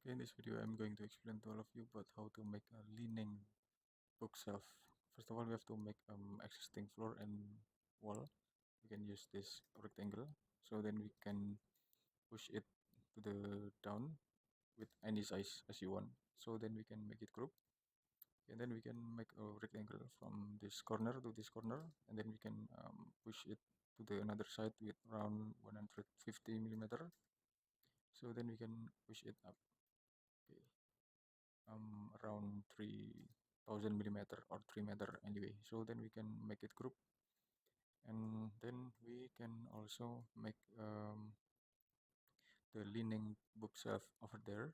Okay, in this video, I'm going to explain to all of you about how to make a leaning bookshelf. First of all, we have to make existing floor and wall. We can use this rectangle, so then we can push it to the down with any size as you want. So then we can make it group, and then we can make a rectangle from this corner to this corner, and then we can push it to the another side with around 150 millimeter. So then we can push it up. Okay. Around 3000 millimeter or 3 meter anyway. So then we can make it group, and then we can also make the leaning bookshelf over there.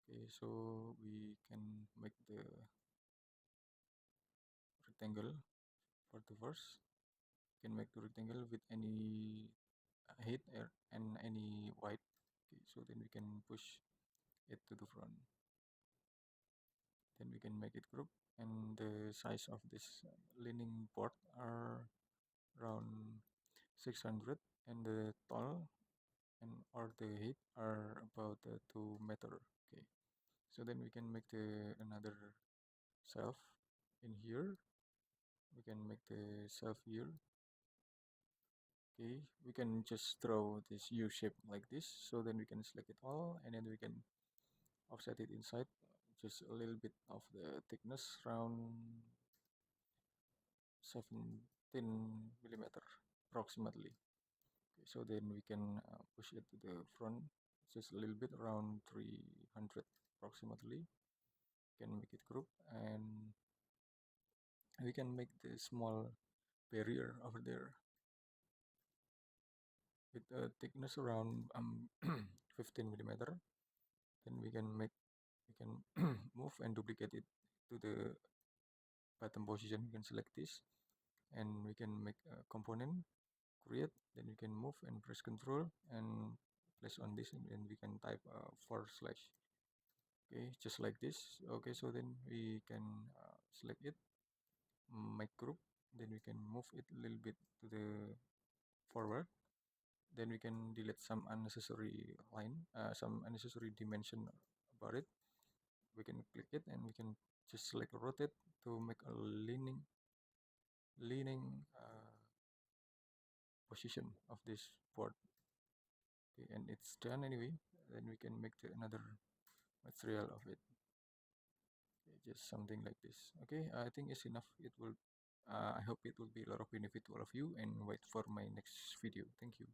Okay, so we can make the rectangle for the first. We can make the rectangle with any height and any height. Okay, so then we can push it to the front. Then we can make it group, and the size of this leaning board are around 600, and the tall and or the height are about 2 meter. Okay, so then we can make the another shelf in here. We can make the shelf here. Okay, we can just draw this U shape like this, so then we can select it all, and then we can offset it inside just a little bit of the thickness, around 17 millimeter approximately. Okay, so then we can push it to the front just a little bit, around 300 approximately. Can make it group, and we can make the small barrier over there with a thickness around 15 millimeter. Then we can move and duplicate it to the bottom position. We can select this, and we can make a component, create. Then we can move and press Control and place on this, and then we can type forward slash. Okay, just like this. Okay, so then we can select it, make group, then we can move it a little bit to the forward. Then we can delete some unnecessary line, some unnecessary dimension about it. We can click it, and we can just select rotate to make a leaning position of this board. Okay, and it's done anyway. Then we can make the another material of it. Okay, just something like this. Okay, I think it's enough. It will I hope it will be a lot of benefit to all of you, and wait for my next video. Thank you.